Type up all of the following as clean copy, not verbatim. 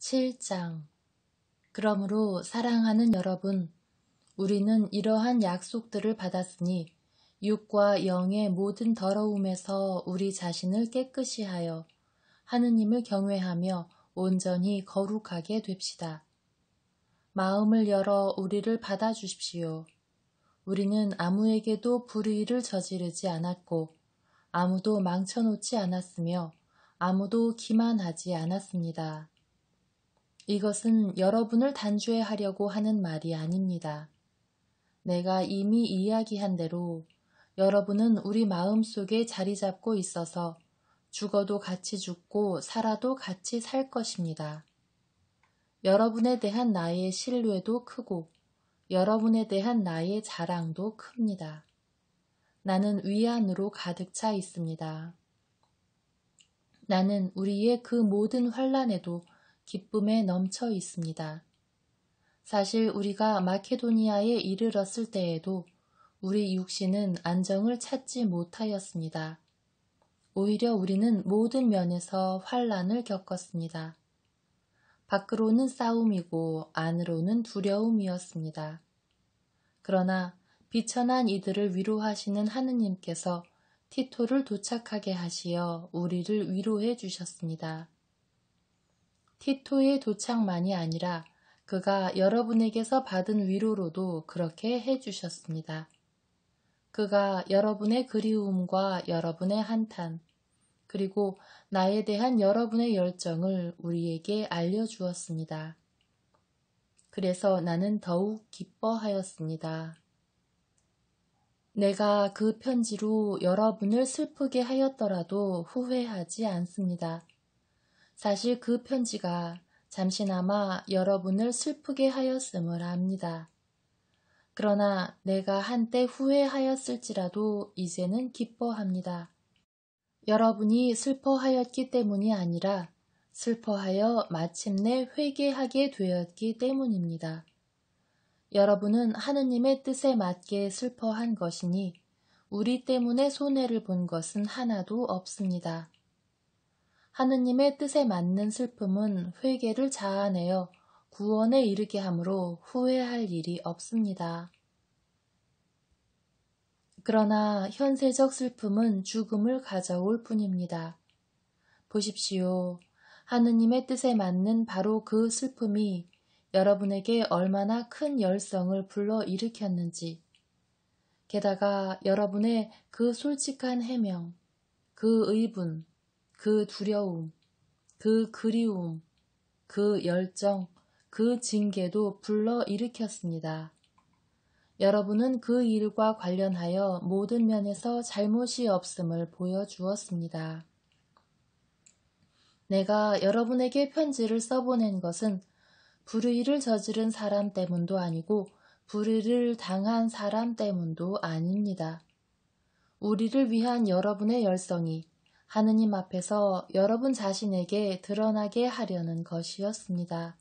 7장. 그러므로 사랑하는 여러분, 우리는 이러한 약속들을 받았으니 육과 영의 모든 더러움에서 우리 자신을 깨끗이 하여 하느님을 경외하며 온전히 거룩하게 됩시다. 마음을 열어 우리를 받아주십시오. 우리는 아무에게도 불의를 저지르지 않았고 아무도 망쳐놓지 않았으며 아무도 기만하지 않았습니다. 이것은 여러분을 단죄하려고 하는 말이 아닙니다. 내가 이미 이야기한 대로 여러분은 우리 마음속에 자리 잡고 있어서 죽어도 같이 죽고 살아도 같이 살 것입니다. 여러분에 대한 나의 신뢰도 크고 여러분에 대한 나의 자랑도 큽니다. 나는 위안으로 가득 차 있습니다. 나는 우리의 그 모든 환난에도 기쁨에 넘쳐 있습니다. 사실 우리가 마케도니아에 이르렀을 때에도 우리 육신은 안정을 찾지 못하였습니다. 오히려 우리는 모든 면에서 환난을 겪었습니다. 밖으로는 싸움이고 안으로는 두려움이었습니다. 그러나 비천한 이들을 위로하시는 하느님께서 티토를 도착하게 하시어 우리를 위로해 주셨습니다. 티토의 도착만이 아니라 그가 여러분에게서 받은 위로로도 그렇게 해주셨습니다. 그가 여러분의 그리움과 여러분의 한탄, 그리고 나에 대한 여러분의 열정을 우리에게 알려주었습니다. 그래서 나는 더욱 기뻐하였습니다. 내가 그 편지로 여러분을 슬프게 하였더라도 후회하지 않습니다. 사실 그 편지가 잠시나마 여러분을 슬프게 하였음을 압니다. 그러나 내가 한때 후회하였을지라도 이제는 기뻐합니다. 여러분이 슬퍼하였기 때문이 아니라 슬퍼하여 마침내 회개하게 되었기 때문입니다. 여러분은 하느님의 뜻에 맞게 슬퍼한 것이니 우리 때문에 손해를 본 것은 하나도 없습니다. 하느님의 뜻에 맞는 슬픔은 회개를 자아내어 구원에 이르게 하므로 후회할 일이 없습니다. 그러나 현세적 슬픔은 죽음을 가져올 뿐입니다. 보십시오. 하느님의 뜻에 맞는 바로 그 슬픔이 여러분에게 얼마나 큰 열성을 불러일으켰는지, 게다가 여러분의 그 솔직한 해명, 그 의분, 그 두려움, 그 그리움, 그 열정, 그 징계도 불러일으켰습니다. 여러분은 그 일과 관련하여 모든 면에서 잘못이 없음을 보여주었습니다. 내가 여러분에게 편지를 써보낸 것은 불의를 저지른 사람 때문도 아니고 불의를 당한 사람 때문도 아닙니다. 우리를 위한 여러분의 열성이 하느님 앞에서 여러분 자신에게 드러나게 하려는 것이었습니다.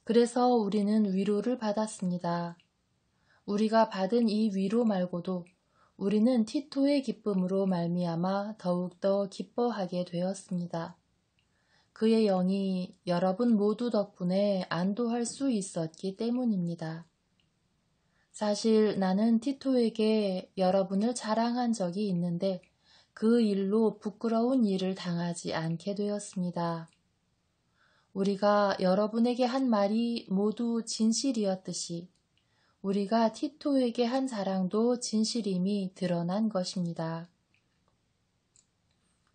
그래서 우리는 위로를 받았습니다. 우리가 받은 이 위로 말고도 우리는 티토의 기쁨으로 말미암아 더욱더 기뻐하게 되었습니다. 그의 영이 여러분 모두 덕분에 안도할 수 있었기 때문입니다. 사실 나는 티토에게 여러분을 자랑한 적이 있는데 그 일로 부끄러운 일을 당하지 않게 되었습니다. 우리가 여러분에게 한 말이 모두 진실이었듯이 우리가 티토에게 한 자랑도 진실임이 드러난 것입니다.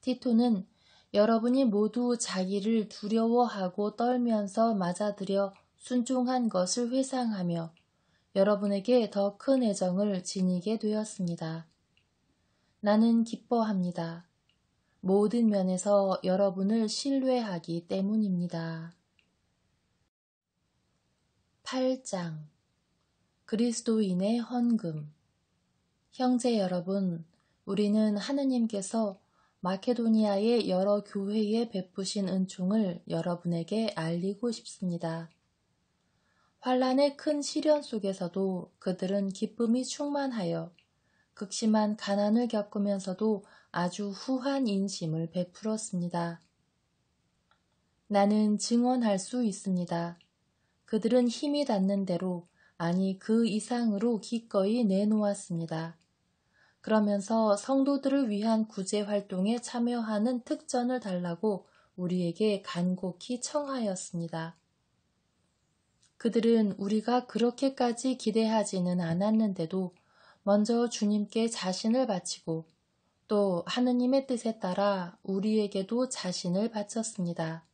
티토는 여러분이 모두 자기를 두려워하고 떨면서 맞아들여 순종한 것을 회상하며 여러분에게 더 큰 애정을 지니게 되었습니다. 나는 기뻐합니다. 모든 면에서 여러분을 신뢰하기 때문입니다. 8장. 그리스도인의 헌금. 형제 여러분, 우리는 하느님께서 마케도니아의 여러 교회에 베푸신 은총을 여러분에게 알리고 싶습니다. 환란의 큰 시련 속에서도 그들은 기쁨이 충만하여 극심한 가난을 겪으면서도 아주 후한 인심을 베풀었습니다. 나는 증언할 수 있습니다. 그들은 힘이 닿는 대로, 아니 그 이상으로 기꺼이 내놓았습니다. 그러면서 성도들을 위한 구제 활동에 참여하는 특전을 달라고 우리에게 간곡히 청하였습니다. 그들은 우리가 그렇게까지 기대하지는 않았는데도 먼저 주님께 자신을 바치고 또 하느님의 뜻에 따라 우리에게도 자신을 바쳤습니다.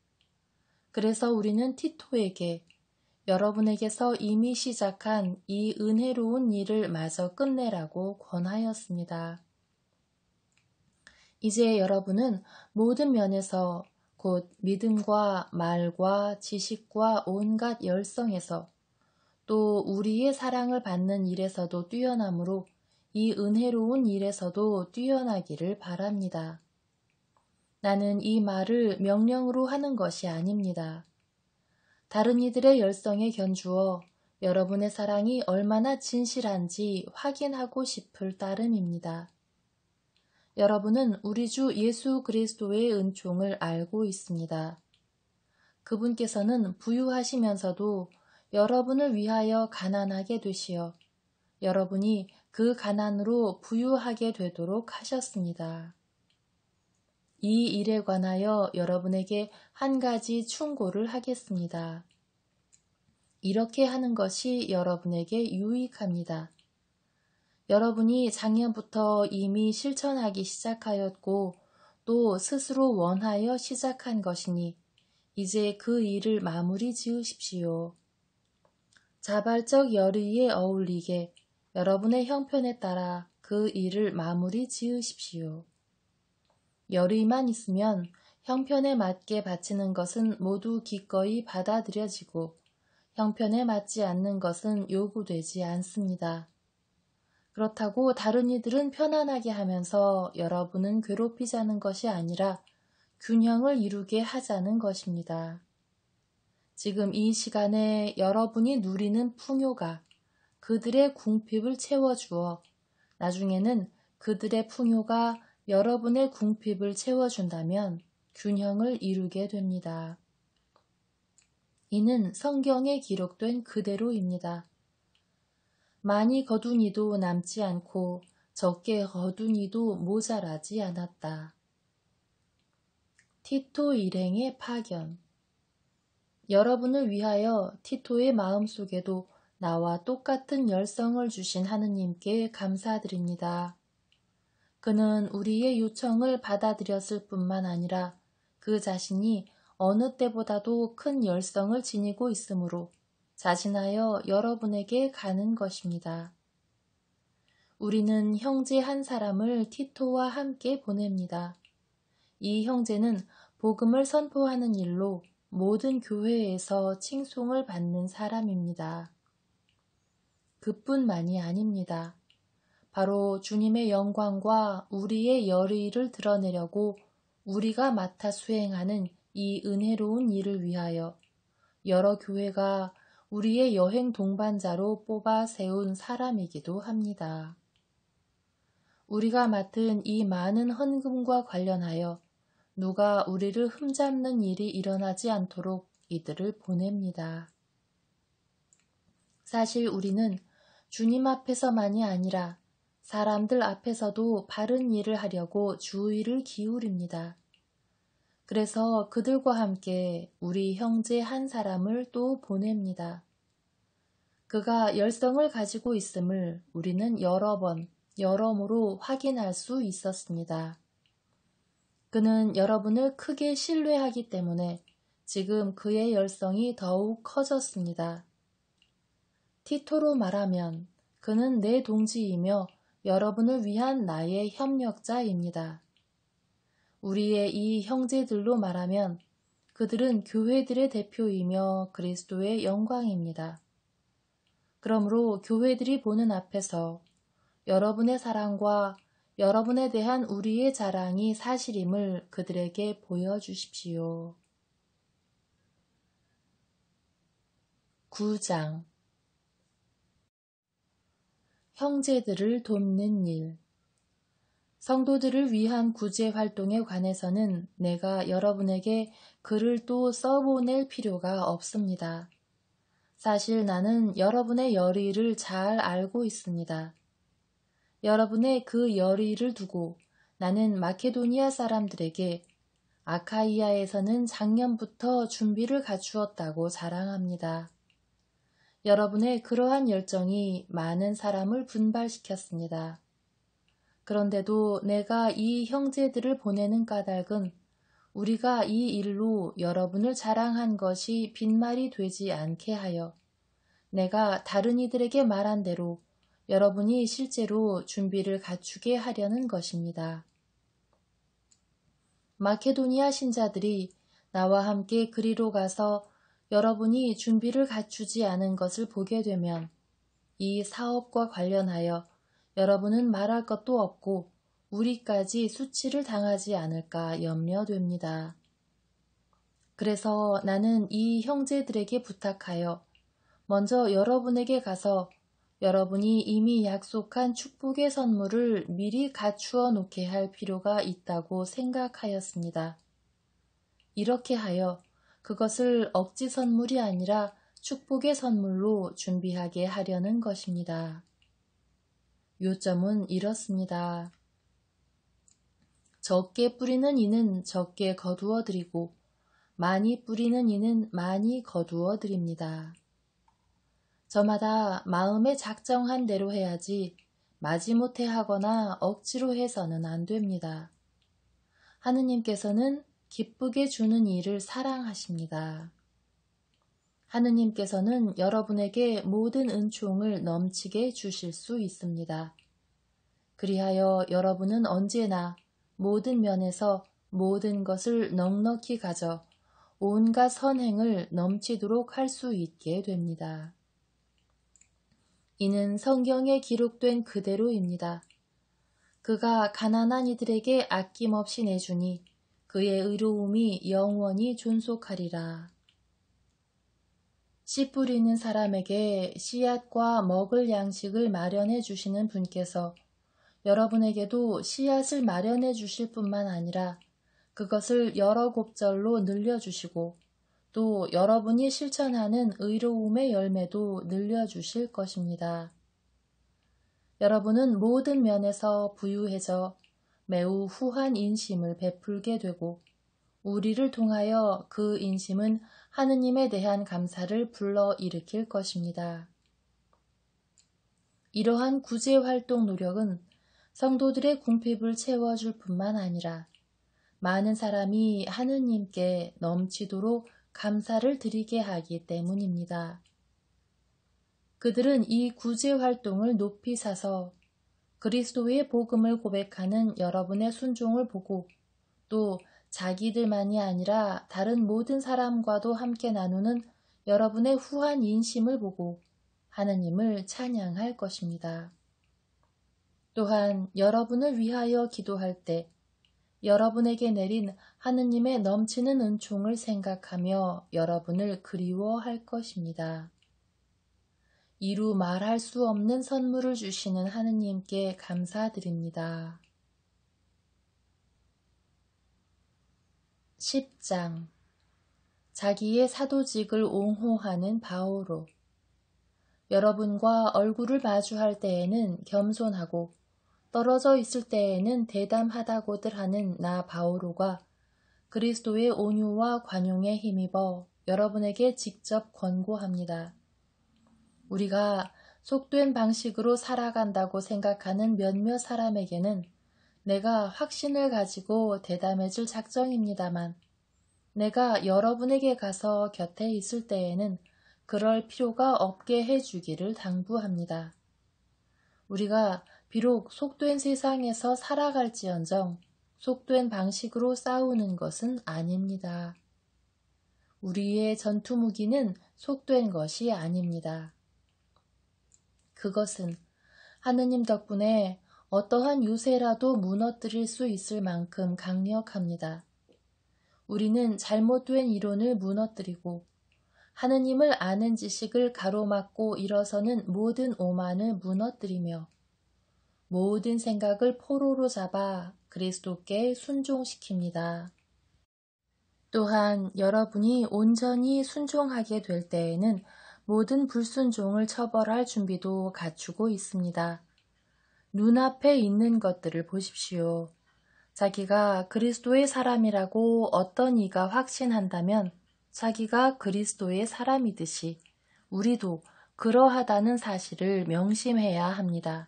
그래서 우리는 티토에게 여러분에게서 이미 시작한 이 은혜로운 일을 마저 끝내라고 권하였습니다. 이제 여러분은 모든 면에서 곧 믿음과 말과 지식과 온갖 열성에서 또 우리의 사랑을 받는 일에서도 뛰어남으로 이 은혜로운 일에서도 뛰어나기를 바랍니다. 나는 이 말을 명령으로 하는 것이 아닙니다. 다른 이들의 열성에 견주어 여러분의 사랑이 얼마나 진실한지 확인하고 싶을 따름입니다. 여러분은 우리 주 예수 그리스도의 은총을 알고 있습니다. 그분께서는 부유하시면서도 여러분을 위하여 가난하게 되시어 여러분이 그 가난으로 부유하게 되도록 하셨습니다. 이 일에 관하여 여러분에게 한 가지 충고를 하겠습니다. 이렇게 하는 것이 여러분에게 유익합니다. 여러분이 작년부터 이미 실천하기 시작하였고 또 스스로 원하여 시작한 것이니 이제 그 일을 마무리 지으십시오. 자발적 열의에 어울리게 여러분의 형편에 따라 그 일을 마무리 지으십시오. 열의만 있으면 형편에 맞게 바치는 것은 모두 기꺼이 받아들여지고 형편에 맞지 않는 것은 요구되지 않습니다. 그렇다고 다른 이들은 편안하게 하면서 여러분은 괴롭히자는 것이 아니라 균형을 이루게 하자는 것입니다. 지금 이 시간에 여러분이 누리는 풍요가 그들의 궁핍을 채워주어 나중에는 그들의 풍요가 여러분의 궁핍을 채워준다면 균형을 이루게 됩니다. 이는 성경에 기록된 그대로입니다. 많이 거둔 이도 남지 않고 적게 거둔 이도 모자라지 않았다. 티토 일행의 파견. 여러분을 위하여 티토의 마음속에도 나와 똑같은 열성을 주신 하느님께 감사드립니다. 그는 우리의 요청을 받아들였을 뿐만 아니라 그 자신이 어느 때보다도 큰 열성을 지니고 있으므로 자진하여 여러분에게 가는 것입니다. 우리는 형제 한 사람을 티토와 함께 보냅니다. 이 형제는 복음을 선포하는 일로 모든 교회에서 칭송을 받는 사람입니다. 그뿐만이 아닙니다. 바로 주님의 영광과 우리의 열의를 드러내려고 우리가 맡아 수행하는 이 은혜로운 일을 위하여 여러 교회가 우리의 여행 동반자로 뽑아 세운 사람이기도 합니다. 우리가 맡은 이 많은 헌금과 관련하여 누가 우리를 흠잡는 일이 일어나지 않도록 이들을 보냅니다. 사실 우리는 주님 앞에서만이 아니라 사람들 앞에서도 바른 일을 하려고 주의를 기울입니다. 그래서 그들과 함께 우리 형제 한 사람을 또 보냅니다. 그가 열성을 가지고 있음을 우리는 여러 번, 여러모로 확인할 수 있었습니다. 그는 여러분을 크게 신뢰하기 때문에 지금 그의 열성이 더욱 커졌습니다. 티토로 말하면 그는 내 동지이며 여러분을 위한 나의 협력자입니다. 우리의 이 형제들로 말하면 그들은 교회들의 대표이며 그리스도의 영광입니다. 그러므로 교회들이 보는 앞에서 여러분의 사랑과 여러분에 대한 우리의 자랑이 사실임을 그들에게 보여주십시오. 9장 형제들을 돕는 일. 성도들을 위한 구제 활동에 관해서는 내가 여러분에게 글을 또 써보낼 필요가 없습니다. 사실 나는 여러분의 열의를 잘 알고 있습니다. 여러분의 그 열의를 두고 나는 마케도니아 사람들에게 아카이아에서는 작년부터 준비를 갖추었다고 자랑합니다. 여러분의 그러한 열정이 많은 사람을 분발시켰습니다. 그런데도 내가 이 형제들을 보내는 까닭은 우리가 이 일로 여러분을 자랑한 것이 빈말이 되지 않게 하여 내가 다른 이들에게 말한 대로 여러분이 실제로 준비를 갖추게 하려는 것입니다. 마케도니아 신자들이 나와 함께 그리로 가서 여러분이 준비를 갖추지 않은 것을 보게 되면 이 사업과 관련하여 여러분은 말할 것도 없고 우리까지 수치를 당하지 않을까 염려됩니다. 그래서 나는 이 형제들에게 부탁하여 먼저 여러분에게 가서 여러분이 이미 약속한 축복의 선물을 미리 갖추어 놓게 할 필요가 있다고 생각하였습니다. 이렇게 하여 그것을 억지 선물이 아니라 축복의 선물로 준비하게 하려는 것입니다. 요점은 이렇습니다. 적게 뿌리는 이는 적게 거두어 드리고 많이 뿌리는 이는 많이 거두어 드립니다. 저마다 마음에 작정한 대로 해야지 마지못해 하거나 억지로 해서는 안 됩니다. 하느님께서는 기쁘게 주는 일을 사랑하십니다. 하느님께서는 여러분에게 모든 은총을 넘치게 주실 수 있습니다. 그리하여 여러분은 언제나 모든 면에서 모든 것을 넉넉히 가져 온갖 선행을 넘치도록 할 수 있게 됩니다. 이는 성경에 기록된 그대로입니다. 그가 가난한 이들에게 아낌없이 내주니 그의 의로움이 영원히 존속하리라. 씨 뿌리는 사람에게 씨앗과 먹을 양식을 마련해 주시는 분께서 여러분에게도 씨앗을 마련해 주실 뿐만 아니라 그것을 여러 곱절로 늘려주시고 또 여러분이 실천하는 의로움의 열매도 늘려주실 것입니다. 여러분은 모든 면에서 부유해져 매우 후한 인심을 베풀게 되고 우리를 통하여 그 인심은 하느님에 대한 감사를 불러일으킬 것입니다. 이러한 구제활동 노력은 성도들의 궁핍을 채워줄 뿐만 아니라 많은 사람이 하느님께 넘치도록 감사를 드리게 하기 때문입니다. 그들은 이 구제활동을 높이 사서 그리스도의 복음을 고백하는 여러분의 순종을 보고 또 자기들만이 아니라 다른 모든 사람과도 함께 나누는 여러분의 후한 인심을 보고 하느님을 찬양할 것입니다. 또한 여러분을 위하여 기도할 때 여러분에게 내린 하느님의 넘치는 은총을 생각하며 여러분을 그리워할 것입니다. 이루 말할 수 없는 선물을 주시는 하느님께 감사드립니다. 10장 자기의 사도직을 옹호하는 바오로. 여러분과 얼굴을 마주할 때에는 겸손하고 떨어져 있을 때에는 대담하다고들 하는 나 바오로가 그리스도의 온유와 관용에 힘입어 여러분에게 직접 권고합니다. 우리가 속된 방식으로 살아간다고 생각하는 몇몇 사람에게는 내가 확신을 가지고 대담해질 작정입니다만 내가 여러분에게 가서 곁에 있을 때에는 그럴 필요가 없게 해주기를 당부합니다. 우리가 비록 속된 세상에서 살아갈지언정 속된 방식으로 싸우는 것은 아닙니다. 우리의 전투 무기는 속된 것이 아닙니다. 그것은 하느님 덕분에 어떠한 유세라도 무너뜨릴 수 있을 만큼 강력합니다. 우리는 잘못된 이론을 무너뜨리고 하느님을 아는 지식을 가로막고 일어서는 모든 오만을 무너뜨리며 모든 생각을 포로로 잡아 그리스도께 순종시킵니다. 또한 여러분이 온전히 순종하게 될 때에는 모든 불순종을 처벌할 준비도 갖추고 있습니다. 눈앞에 있는 것들을 보십시오. 자기가 그리스도의 사람이라고 어떤 이가 확신한다면 자기가 그리스도의 사람이듯이 우리도 그러하다는 사실을 명심해야 합니다.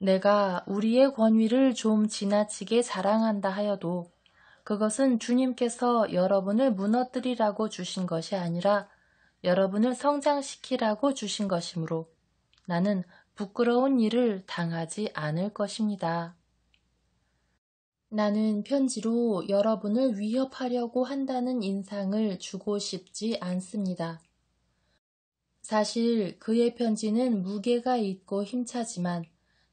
내가 우리의 권위를 좀 지나치게 자랑한다 하여도 그것은 주님께서 여러분을 무너뜨리라고 주신 것이 아니라 여러분을 성장시키라고 주신 것이므로 나는 부끄러운 일을 당하지 않을 것입니다. 나는 편지로 여러분을 위협하려고 한다는 인상을 주고 싶지 않습니다. 사실 그의 편지는 무게가 있고 힘차지만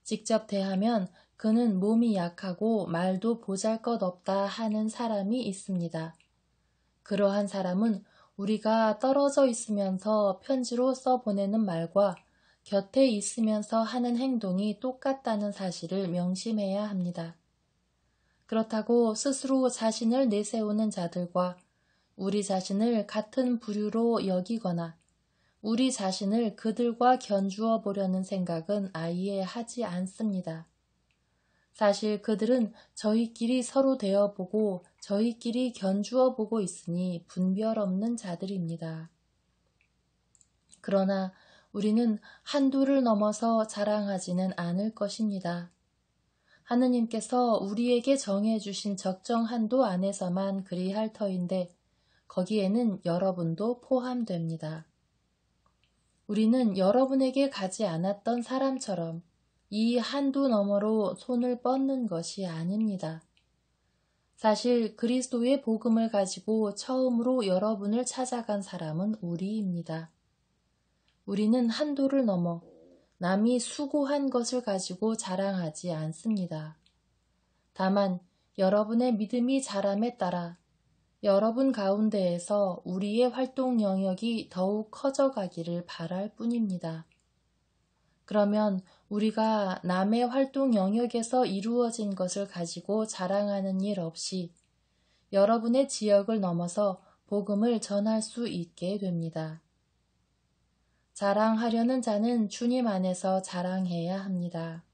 직접 대하면 그는 몸이 약하고 말도 보잘것없다 하는 사람이 있습니다. 그러한 사람은 우리가 떨어져 있으면서 편지로 써보내는 말과 곁에 있으면서 하는 행동이 똑같다는 사실을 명심해야 합니다. 그렇다고 스스로 자신을 내세우는 자들과 우리 자신을 같은 부류로 여기거나 우리 자신을 그들과 견주어 보려는 생각은 아예 하지 않습니다. 사실 그들은 저희끼리 서로 대어보고 저희끼리 견주어 보고 있으니 분별 없는 자들입니다. 그러나 우리는 한도를 넘어서 자랑하지는 않을 것입니다. 하느님께서 우리에게 정해주신 적정 한도 안에서만 그리할 터인데 거기에는 여러분도 포함됩니다. 우리는 여러분에게 가지 않았던 사람처럼 이 한도 너머로 손을 뻗는 것이 아닙니다. 사실 그리스도의 복음을 가지고 처음으로 여러분을 찾아간 사람은 우리입니다. 우리는 한도를 넘어 남이 수고한 것을 가지고 자랑하지 않습니다. 다만 여러분의 믿음이 자람에 따라 여러분 가운데에서 우리의 활동 영역이 더욱 커져가기를 바랄 뿐입니다. 그러면 우리가 남의 활동 영역에서 이루어진 것을 가지고 자랑하는 일 없이 여러분의 지역을 넘어서 복음을 전할 수 있게 됩니다. 자랑하려는 자는 주님 안에서 자랑해야 합니다.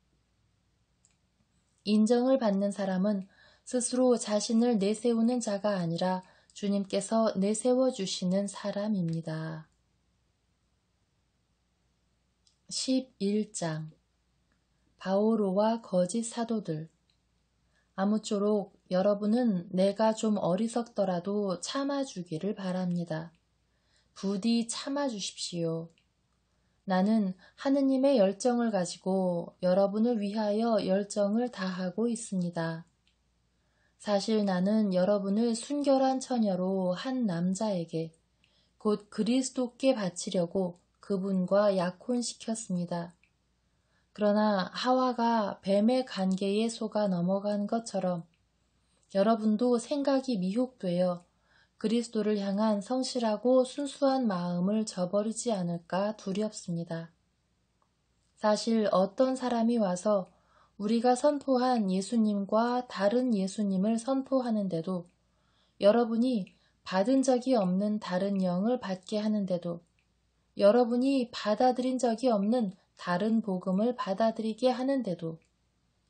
인정을 받는 사람은 스스로 자신을 내세우는 자가 아니라 주님께서 내세워 주시는 사람입니다. 11장 바오로와 거짓 사도들. 아무쪼록 여러분은 내가 좀 어리석더라도 참아주기를 바랍니다. 부디 참아주십시오. 나는 하느님의 열정을 가지고 여러분을 위하여 열정을 다하고 있습니다. 사실 나는 여러분을 순결한 처녀로 한 남자에게 곧 그리스도께 바치려고 그분과 약혼시켰습니다. 그러나 하와가 뱀의 관계에 속아 넘어간 것처럼 여러분도 생각이 미혹되어 그리스도를 향한 성실하고 순수한 마음을 저버리지 않을까 두렵습니다. 사실 어떤 사람이 와서 우리가 선포한 예수님과 다른 예수님을 선포하는데도 여러분이 받은 적이 없는 다른 영을 받게 하는데도 여러분이 받아들인 적이 없는 다른 복음을 받아들이게 하는데도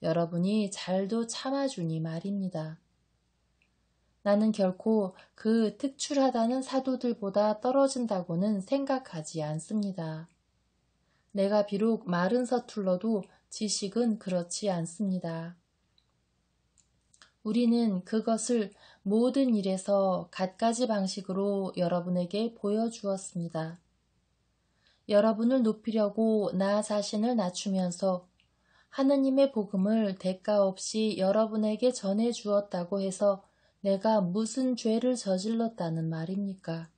여러분이 잘도 참아주니 말입니다. 나는 결코 그 특출하다는 사도들보다 떨어진다고는 생각하지 않습니다. 내가 비록 말은 서툴러도 지식은 그렇지 않습니다. 우리는 그것을 모든 일에서 갖가지 방식으로 여러분에게 보여주었습니다. 여러분을 높이려고 나 자신을 낮추면서 하느님의 복음을 대가 없이 여러분에게 전해 주었다고 해서 내가 무슨 죄를 저질렀다는 말입니까?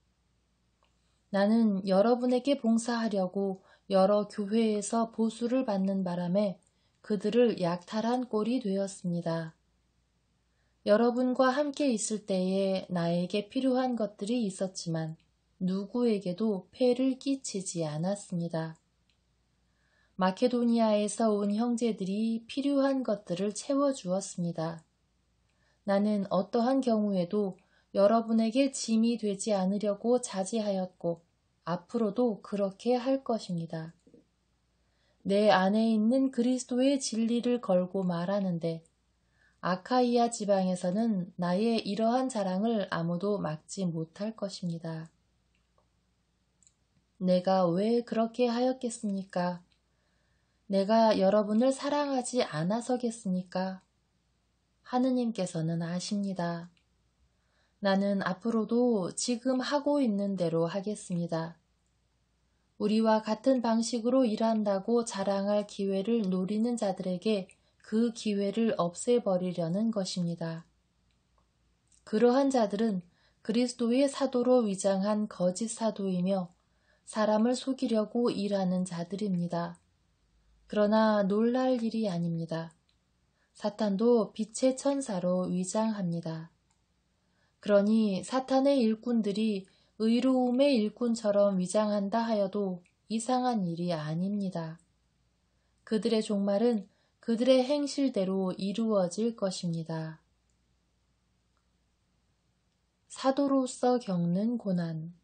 나는 여러분에게 봉사하려고 여러 교회에서 보수를 받는 바람에 그들을 약탈한 꼴이 되었습니다. 여러분과 함께 있을 때에 나에게 필요한 것들이 있었지만 누구에게도 폐를 끼치지 않았습니다. 마케도니아에서 온 형제들이 필요한 것들을 채워주었습니다. 나는 어떠한 경우에도 여러분에게 짐이 되지 않으려고 자제하였고 앞으로도 그렇게 할 것입니다. 내 안에 있는 그리스도의 진리를 걸고 말하는데 아카이아 지방에서는 나의 이러한 자랑을 아무도 막지 못할 것입니다. 내가 왜 그렇게 하였겠습니까? 내가 여러분을 사랑하지 않아서겠습니까? 하느님께서는 아십니다. 나는 앞으로도 지금 하고 있는 대로 하겠습니다. 우리와 같은 방식으로 일한다고 자랑할 기회를 노리는 자들에게 그 기회를 없애버리려는 것입니다. 그러한 자들은 그리스도의 사도로 위장한 거짓 사도이며 사람을 속이려고 일하는 자들입니다. 그러나 놀랄 일이 아닙니다. 사탄도 빛의 천사로 위장합니다. 그러니 사탄의 일꾼들이 의로움의 일꾼처럼 위장한다 하여도 이상한 일이 아닙니다. 그들의 종말은 그들의 행실대로 이루어질 것입니다. 사도로서 겪는 고난.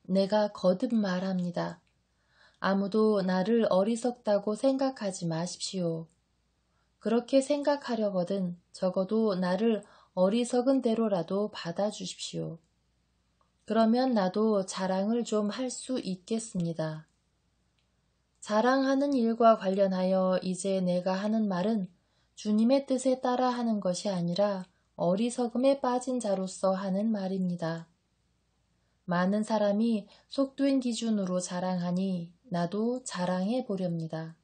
내가 거듭 말합니다. 아무도 나를 어리석다고 생각하지 마십시오. 그렇게 생각하려거든 적어도 나를 어리석은 대로라도 받아주십시오. 그러면 나도 자랑을 좀 할 수 있겠습니다. 자랑하는 일과 관련하여 이제 내가 하는 말은 주님의 뜻에 따라 하는 것이 아니라 어리석음에 빠진 자로서 하는 말입니다. 많은 사람이 속된 기준으로 자랑하니 나도 자랑해 보렵니다.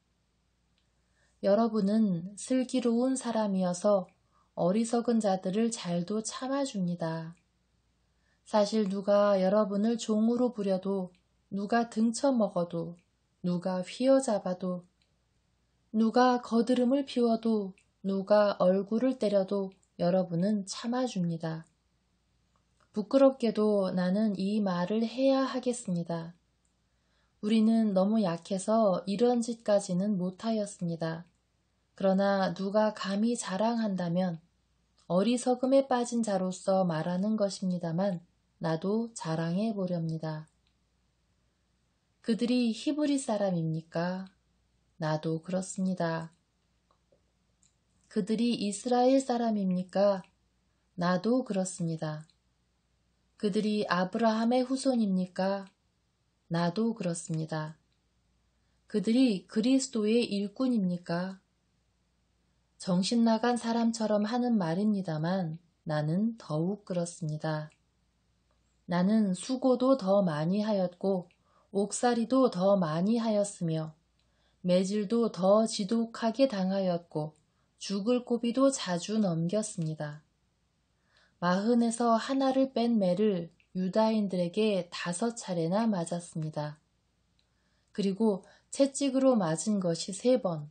여러분은 슬기로운 사람이어서 어리석은 자들을 잘도 참아줍니다. 사실 누가 여러분을 종으로 부려도, 누가 등쳐먹어도, 누가 휘어잡아도, 누가 거드름을 피워도, 누가 얼굴을 때려도 여러분은 참아줍니다. 부끄럽게도 나는 이 말을 해야 하겠습니다. 우리는 너무 약해서 이런 짓까지는 못하였습니다. 그러나 누가 감히 자랑한다면 어리석음에 빠진 자로서 말하는 것입니다만 나도 자랑해 보렵니다. 그들이 히브리 사람입니까? 나도 그렇습니다. 그들이 이스라엘 사람입니까? 나도 그렇습니다. 그들이 아브라함의 후손입니까? 나도 그렇습니다. 그들이 그리스도의 일꾼입니까? 정신 나간 사람처럼 하는 말입니다만 나는 더욱 그렇습니다. 나는 수고도 더 많이 하였고 옥살이도 더 많이 하였으며 매질도 더 지독하게 당하였고 죽을 고비도 자주 넘겼습니다. 40에서 하나를 뺀 매를 유다인들에게 5차례나 맞았습니다. 그리고 채찍으로 맞은 것이 3번,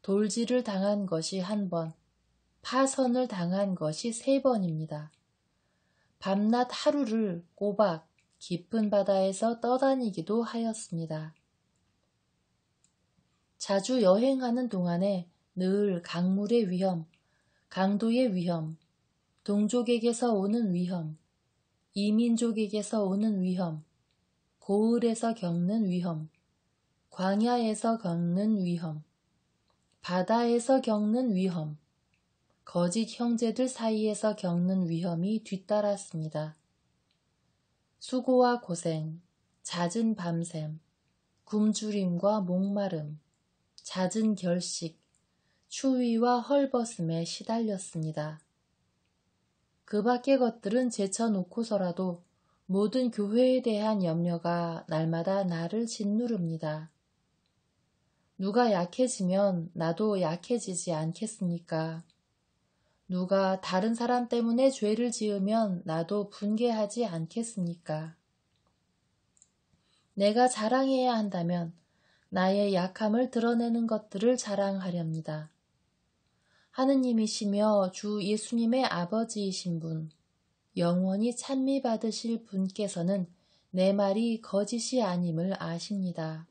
돌질을 당한 것이 1번, 파선을 당한 것이 3번입니다. 밤낮 하루를 꼬박 깊은 바다에서 떠다니기도 하였습니다. 자주 여행하는 동안에 늘 강물의 위험, 강도의 위험, 동족에게서 오는 위험, 이민족에게서 오는 위험, 고을에서 겪는 위험, 광야에서 겪는 위험, 바다에서 겪는 위험, 거짓 형제들 사이에서 겪는 위험이 뒤따랐습니다. 수고와 고생, 잦은 밤샘, 굶주림과 목마름, 잦은 결식, 추위와 헐벗음에 시달렸습니다. 그 밖의 것들은 제쳐놓고서라도 모든 교회에 대한 염려가 날마다 나를 짓누릅니다. 누가 약해지면 나도 약해지지 않겠습니까? 누가 다른 사람 때문에 죄를 지으면 나도 분개하지 않겠습니까? 내가 자랑해야 한다면 나의 약함을 드러내는 것들을 자랑하렵니다. 하느님이시며 주 예수님의 아버지이신 분, 영원히 찬미받으실 분께서는 내 말이 거짓이 아님을 아십니다.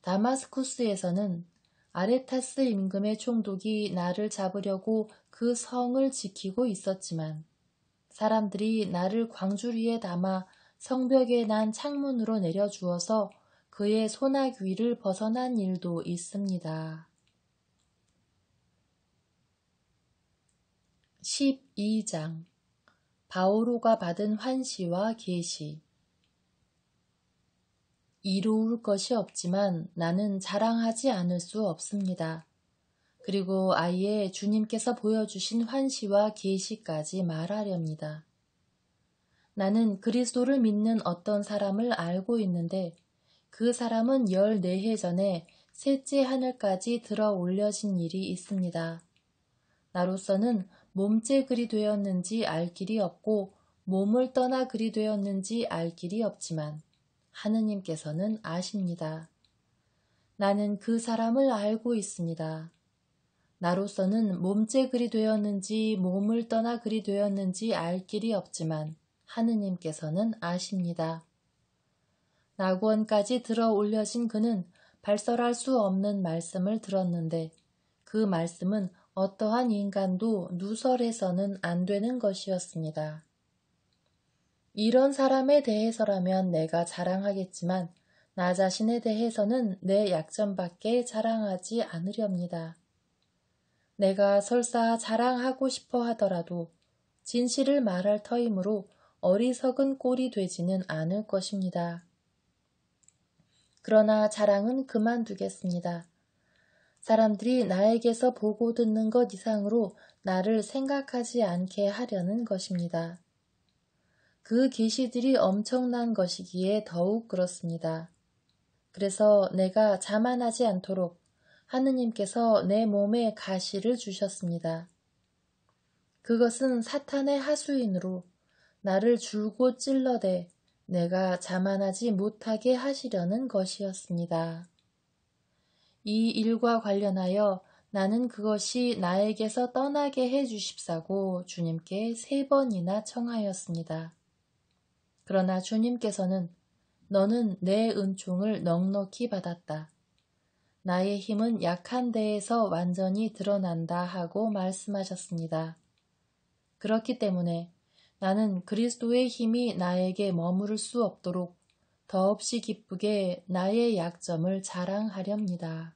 다마스쿠스에서는 아레타스 임금의 총독이 나를 잡으려고 그 성을 지키고 있었지만 사람들이 나를 광주리에 담아 성벽에 난 창문으로 내려주어서 그의 소나귀를 벗어난 일도 있습니다. 12장 바오로가 받은 환시와 계시. 이루울 것이 없지만 나는 자랑하지 않을 수 없습니다. 그리고 아예 주님께서 보여주신 환시와 계시까지 말하렵니다. 나는 그리스도를 믿는 어떤 사람을 알고 있는데 그 사람은 14해 전에 셋째 하늘까지 들어 올려진 일이 있습니다. 나로서는 몸째 그리 되었는지 알 길이 없고 몸을 떠나 그리 되었는지 알 길이 없지만 하느님께서는 아십니다. 나는 그 사람을 알고 있습니다. 나로서는 몸째 그리 되었는지 몸을 떠나 그리 되었는지 알 길이 없지만 하느님께서는 아십니다. 낙원까지 들어 올려진 그는 발설할 수 없는 말씀을 들었는데 그 말씀은 어떠한 인간도 누설해서는 안 되는 것이었습니다. 이런 사람에 대해서라면 내가 자랑하겠지만 나 자신에 대해서는 내 약점밖에 자랑하지 않으렵니다. 내가 설사 자랑하고 싶어 하더라도 진실을 말할 터이므로 어리석은 꼴이 되지는 않을 것입니다. 그러나 자랑은 그만두겠습니다. 사람들이 나에게서 보고 듣는 것 이상으로 나를 생각하지 않게 하려는 것입니다. 그 계시들이 엄청난 것이기에 더욱 그렇습니다. 그래서 내가 자만하지 않도록 하느님께서 내 몸에 가시를 주셨습니다. 그것은 사탄의 하수인으로 나를 줄곧 찔러대 내가 자만하지 못하게 하시려는 것이었습니다. 이 일과 관련하여 나는 그것이 나에게서 떠나게 해 주십사고 주님께 3번이나 청하였습니다. 그러나 주님께서는 너는 내 은총을 넉넉히 받았다. 나의 힘은 약한 데에서 완전히 드러난다 하고 말씀하셨습니다. 그렇기 때문에 나는 그리스도의 힘이 나에게 머무를 수 없도록 더없이 기쁘게 나의 약점을 자랑하렵니다.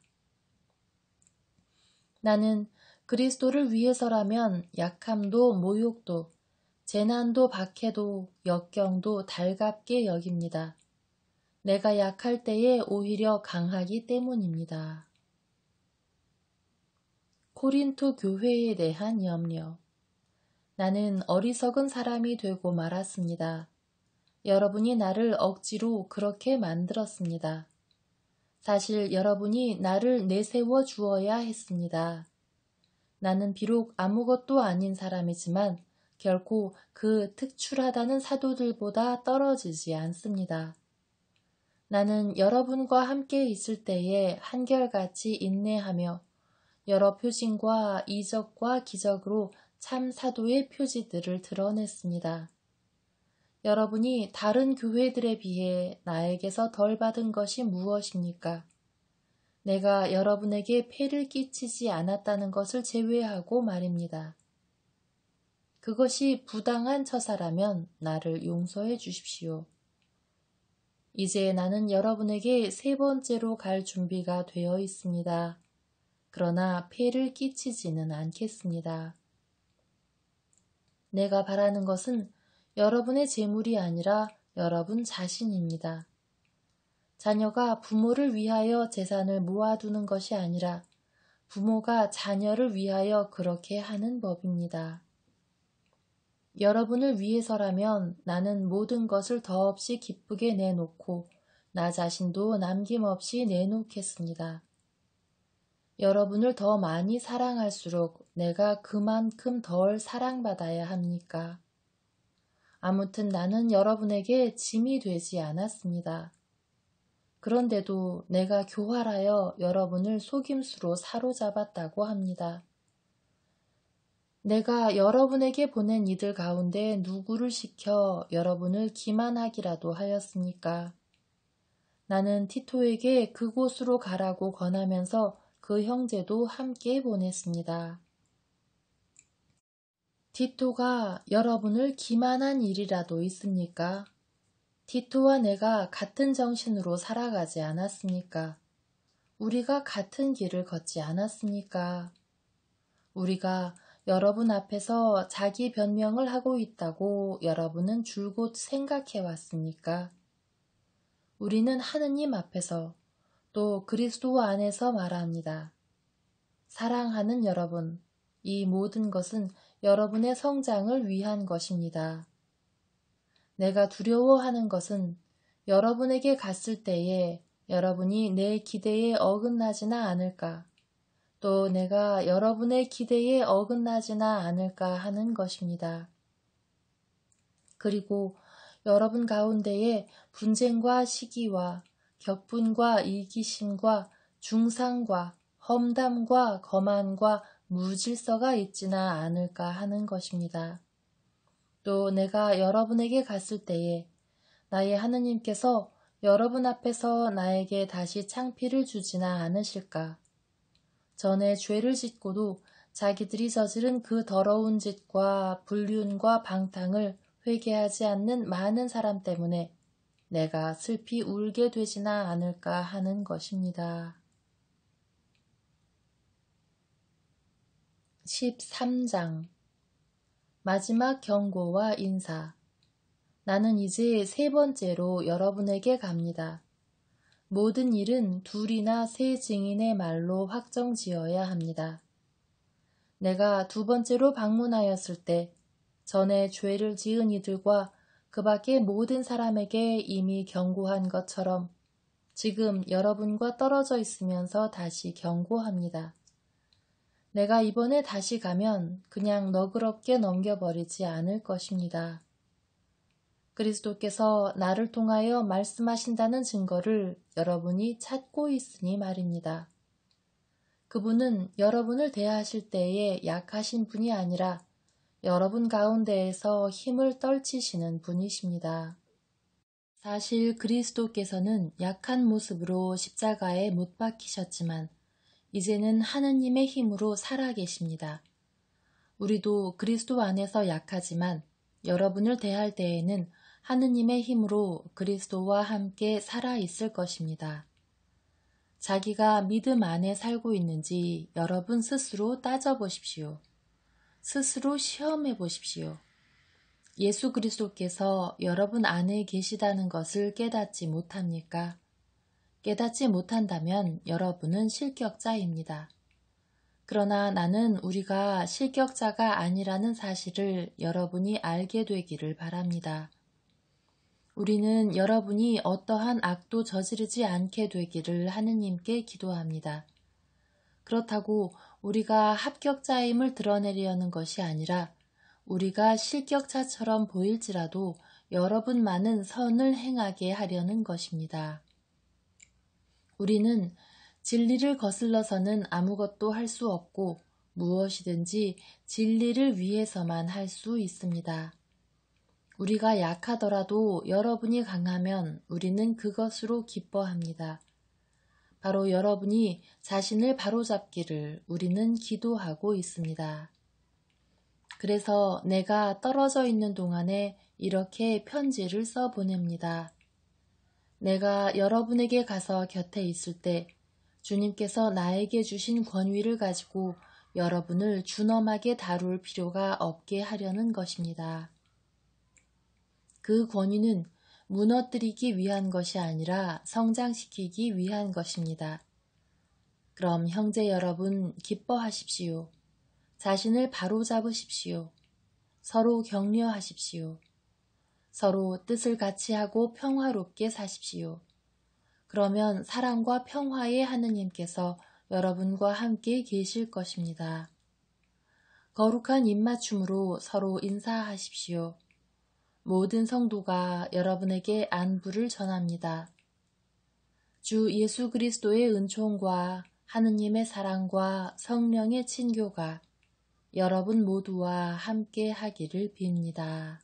나는 그리스도를 위해서라면 약함도 모욕도 재난도 박해도 역경도 달갑게 여깁니다. 내가 약할 때에 오히려 강하기 때문입니다. 코린토 교회에 대한 염려. 나는 어리석은 사람이 되고 말았습니다. 여러분이 나를 억지로 그렇게 만들었습니다. 사실 여러분이 나를 내세워 주어야 했습니다. 나는 비록 아무것도 아닌 사람이지만 결코 그 특출하다는 사도들보다 떨어지지 않습니다. 나는 여러분과 함께 있을 때에 한결같이 인내하며 여러 표징과 이적과 기적으로 참 사도의 표지들을 드러냈습니다. 여러분이 다른 교회들에 비해 나에게서 덜 받은 것이 무엇입니까? 내가 여러분에게 폐를 끼치지 않았다는 것을 제외하고 말입니다. 그것이 부당한 처사라면 나를 용서해 주십시오. 이제 나는 여러분에게 3번째로 갈 준비가 되어 있습니다. 그러나 폐를 끼치지는 않겠습니다. 내가 바라는 것은 여러분의 재물이 아니라 여러분 자신입니다. 자녀가 부모를 위하여 재산을 모아두는 것이 아니라 부모가 자녀를 위하여 그렇게 하는 법입니다. 여러분을 위해서라면 나는 모든 것을 더없이 기쁘게 내놓고 나 자신도 남김없이 내놓겠습니다. 여러분을 더 많이 사랑할수록 내가 그만큼 덜 사랑받아야 합니까? 아무튼 나는 여러분에게 짐이 되지 않았습니다. 그런데도 내가 교활하여 여러분을 속임수로 사로잡았다고 합니다. 내가 여러분에게 보낸 이들 가운데 누구를 시켜 여러분을 기만하기라도 하였습니까? 나는 티토에게 그곳으로 가라고 권하면서 그 형제도 함께 보냈습니다. 티토가 여러분을 기만한 일이라도 있습니까? 티토와 내가 같은 정신으로 살아가지 않았습니까? 우리가 같은 길을 걷지 않았습니까? 우리가 여러분 앞에서 자기 변명을 하고 있다고 여러분은 줄곧 생각해 왔습니까? 우리는 하느님 앞에서 또 그리스도 안에서 말합니다. 사랑하는 여러분, 이 모든 것은 여러분의 성장을 위한 것입니다. 내가 두려워하는 것은 여러분에게 갔을 때에 여러분이 내 기대에 어긋나지나 않을까, 또 내가 여러분의 기대에 어긋나지나 않을까 하는 것입니다. 그리고 여러분 가운데에 분쟁과 시기와 격분과 이기심과 중상과 험담과 거만과 무질서가 있지나 않을까 하는 것입니다. 또 내가 여러분에게 갔을 때에 나의 하느님께서 여러분 앞에서 나에게 다시 창피를 주지나 않으실까? 전에 죄를 짓고도 자기들이 저지른 그 더러운 짓과 불륜과 방탕을 회개하지 않는 많은 사람 때문에 내가 슬피 울게 되지나 않을까 하는 것입니다. 13장 마지막 경고와 인사. 나는 이제 세 번째로 여러분에게 갑니다. 모든 일은 둘이나 세 증인의 말로 확정지어야 합니다. 내가 두 번째로 방문하였을 때 전에 죄를 지은 이들과 그 밖의 모든 사람에게 이미 경고한 것처럼 지금 여러분과 떨어져 있으면서 다시 경고합니다. 내가 이번에 다시 가면 그냥 너그럽게 넘겨버리지 않을 것입니다. 그리스도께서 나를 통하여 말씀하신다는 증거를 여러분이 찾고 있으니 말입니다. 그분은 여러분을 대하실 때에 약하신 분이 아니라 여러분 가운데에서 힘을 떨치시는 분이십니다. 사실 그리스도께서는 약한 모습으로 십자가에 못 박히셨지만 이제는 하느님의 힘으로 살아계십니다. 우리도 그리스도 안에서 약하지만 여러분을 대할 때에는 하느님의 힘으로 그리스도와 함께 살아있을 것입니다. 자기가 믿음 안에 살고 있는지 여러분 스스로 따져보십시오. 스스로 시험해 보십시오. 예수 그리스도께서 여러분 안에 계시다는 것을 깨닫지 못합니까? 깨닫지 못한다면 여러분은 실격자입니다. 그러나 나는 우리가 실격자가 아니라는 사실을 여러분이 알게 되기를 바랍니다. 우리는 여러분이 어떠한 악도 저지르지 않게 되기를 하느님께 기도합니다. 그렇다고 우리가 합격자임을 드러내려는 것이 아니라 우리가 실격자처럼 보일지라도 여러분만은 선을 행하게 하려는 것입니다. 우리는 진리를 거슬러서는 아무것도 할 수 없고 무엇이든지 진리를 위해서만 할 수 있습니다. 우리가 약하더라도 여러분이 강하면 우리는 그것으로 기뻐합니다. 바로 여러분이 자신을 바로잡기를 우리는 기도하고 있습니다. 그래서 내가 떨어져 있는 동안에 이렇게 편지를 써보냅니다. 내가 여러분에게 가서 곁에 있을 때 주님께서 나에게 주신 권위를 가지고 여러분을 준엄하게 다룰 필요가 없게 하려는 것입니다. 그 권위는 무너뜨리기 위한 것이 아니라 성장시키기 위한 것입니다. 그럼 형제 여러분 기뻐하십시오. 자신을 바로잡으십시오. 서로 격려하십시오. 서로 뜻을 같이 하고 평화롭게 사십시오. 그러면 사랑과 평화의 하느님께서 여러분과 함께 계실 것입니다. 거룩한 입맞춤으로 서로 인사하십시오. 모든 성도가 여러분에게 안부를 전합니다. 주 예수 그리스도의 은총과 하느님의 사랑과 성령의 친교가 여러분 모두와 함께 하기를 빕니다.